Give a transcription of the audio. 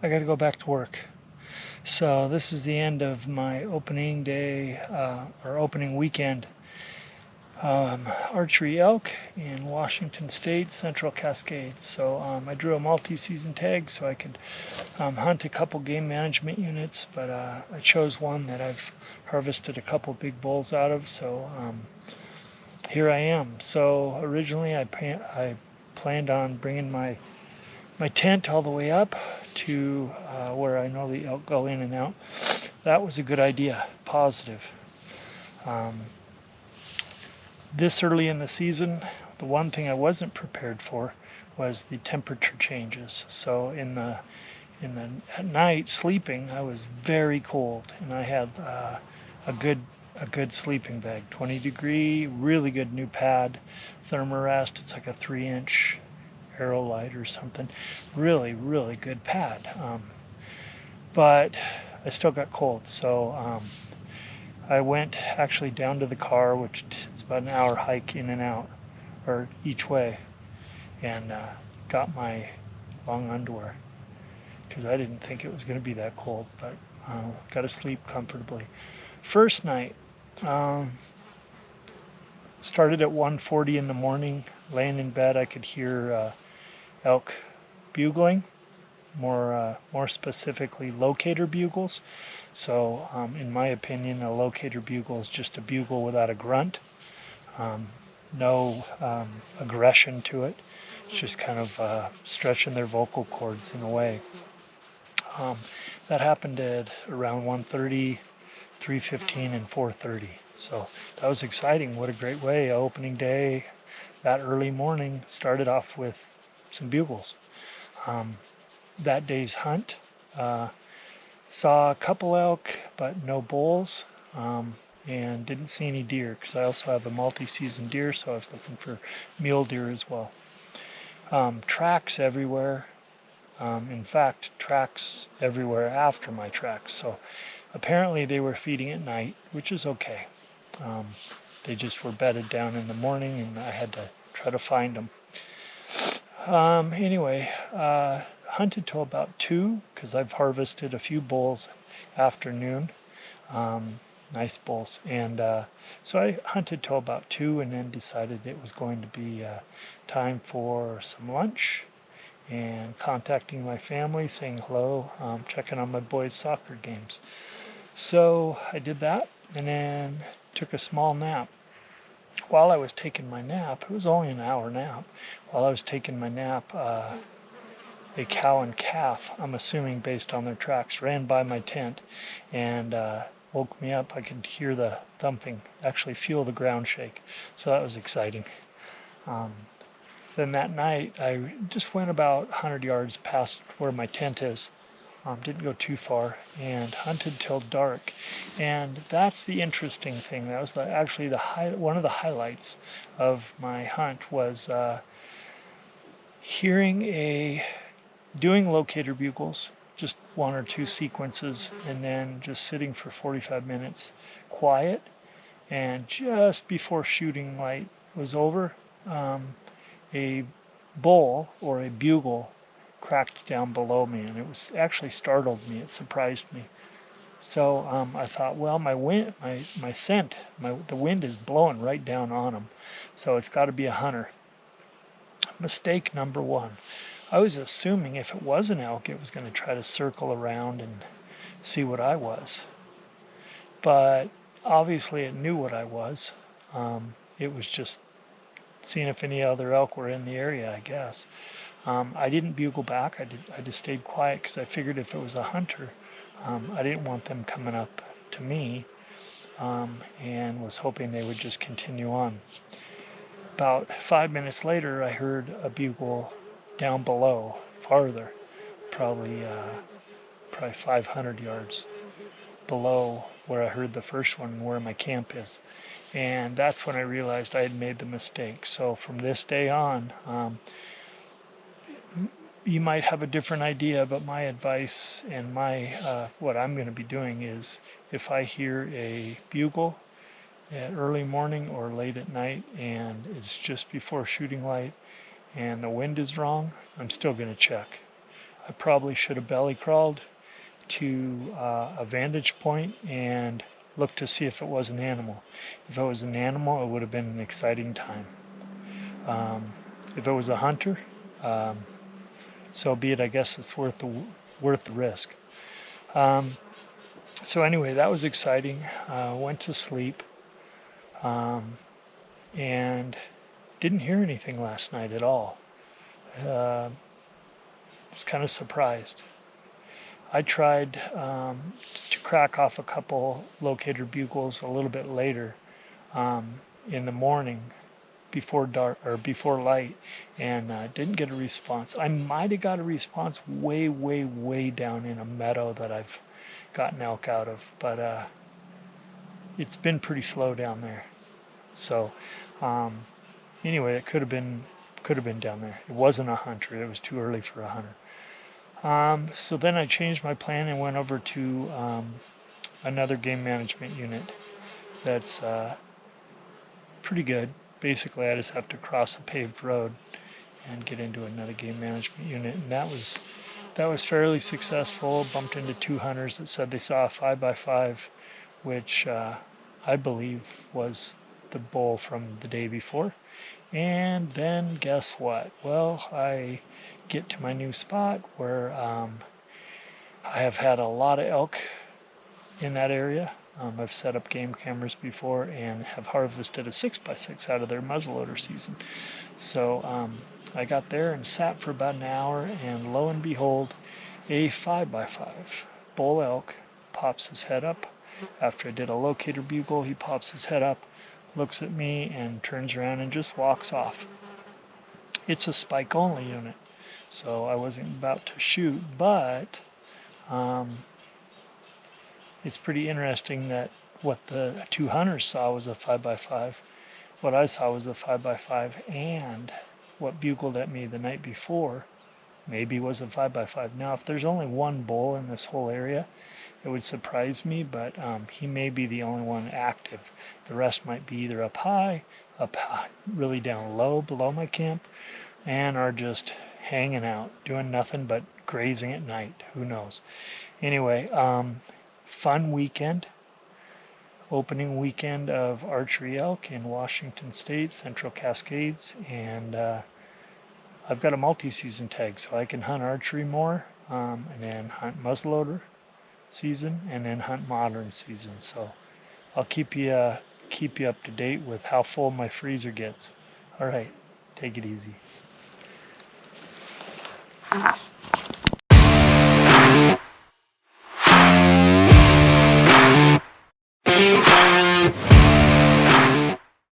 I got to go back to work. So this is the end of my opening day or opening weekend. Archery Elk in Washington State, Central Cascades. So I drew a multi-season tag so I could hunt a couple game management units, but I chose one that I've harvested a couple big bulls out of. So here I am. So originally I planned on bringing my tent all the way up to where I know the elk go in and out. That was a good idea, positive. This early in the season, the one thing I wasn't prepared for was the temperature changes. So at night sleeping, I was very cold, and I had a good sleeping bag, 20 degree, really good new pad, Thermarest. It's like a 3-inch Aerolite or something. Really, really good pad. But I still got cold, so I went actually down to the car, which is about an hour hike in and out, or each way, and got my long underwear because I didn't think it was going to be that cold, but got to sleep comfortably. First night, started at 1:40 in the morning. Laying in bed, I could hear elk bugling, more specifically locator bugles. So in my opinion, a locator bugle is just a bugle without a grunt, no aggression to it. It's just kind of stretching their vocal cords in a way. That happened at around 1:30, 3:15, and 4:30. So that was exciting. What a great way, opening day, that early morning, started off with some bugles. That day's hunt, saw a couple elk, but no bulls, and didn't see any deer because I also have a multi-season deer, so I was looking for mule deer as well. Tracks everywhere. In fact, tracks everywhere after my tracks. So apparently they were feeding at night, which is okay. They just were bedded down in the morning, and I had to try to find them. Anyway, hunted till about 2 because I've harvested a few bulls afternoon, nice bulls, and so I hunted till about 2 and then decided it was going to be time for some lunch and contacting my family, saying hello, checking on my boys' soccer games. So I did that and then took a small nap. While I was taking my nap, it was only an hour nap, while I was taking my nap, a cow and calf, I'm assuming based on their tracks, ran by my tent and woke me up. I could hear the thumping, actually feel the ground shake, so that was exciting. Then that night, I just went about 100 yards past where my tent is. Didn't go too far, and hunted till dark. And that's the interesting thing. That was actually one of the highlights of my hunt was doing locator bugles, just 1 or 2 sequences, and then just sitting for 45 minutes, quiet. And just before shooting light was over, a bull or a bugle cracked down below me, and it was actually startled me. It surprised me. So I thought, well, my scent, the wind is blowing right down on him, so it's got to be a hunter. Mistake number 1. I was assuming if it was an elk, it was going to try to circle around and see what I was. But obviously it knew what I was. It was just seeing if any other elk were in the area, I guess. I didn't bugle back. I just stayed quiet because I figured if it was a hunter, I didn't want them coming up to me, and was hoping they would just continue on. About 5 minutes later, I heard a bugle down below, farther, probably 500 yards below where I heard the first one, where my camp is. And that's when I realized I had made the mistake. So from this day on, you might have a different idea, but my advice and what I'm going to be doing is, if I hear a bugle at early morning or late at night and it's just before shooting light and the wind is wrong, I'm still going to check. I probably should have belly crawled to a vantage point and looked to see if it was an animal. If it was an animal, it would have been an exciting time. If it was a hunter, so be it. I guess it's worth the risk. So anyway, that was exciting. Went to sleep and didn't hear anything last night at all. Was kind of surprised. I tried to crack off a couple locator bugles a little bit later in the morning before dark or before light, and didn't get a response. I might have got a response way down in a meadow that I've gotten elk out of, but it's been pretty slow down there. So anyway, it could have been down there. It wasn't a hunter. It was too early for a hunter. So then I changed my plan and went over to another game management unit that's pretty good. Basically, I just have to cross a paved road and get into another game management unit, and that was fairly successful. Bumped into two hunters that said they saw a 5x5, which I believe was the bull from the day before. And then guess what? Well, I get to my new spot where I have had a lot of elk in that area. I've set up game cameras before and have harvested a 6x6 out of their muzzleloader season. So I got there and sat for about an hour, and lo and behold, a 5x5 bull elk pops his head up. After I did a locator bugle, he pops his head up, looks at me, and turns around and just walks off. It's a spike only unit, so I wasn't about to shoot, but it's pretty interesting that what the two hunters saw was a 5x5. What I saw was a 5x5, and what bugled at me the night before maybe was a 5x5. Now, if there's only one bull in this whole area, it would surprise me, but he may be the only one active. The rest might be either up high, really down low below my camp, and are just hanging out, doing nothing but grazing at night. Who knows? Anyway, fun weekend. Opening weekend of Archery Elk in Washington State, Central Cascades, and I've got a multi-season tag, so I can hunt archery more, and then hunt muzzleloader season, and then hunt modern season. So I'll keep you up to date with how full my freezer gets. All right, take it easy.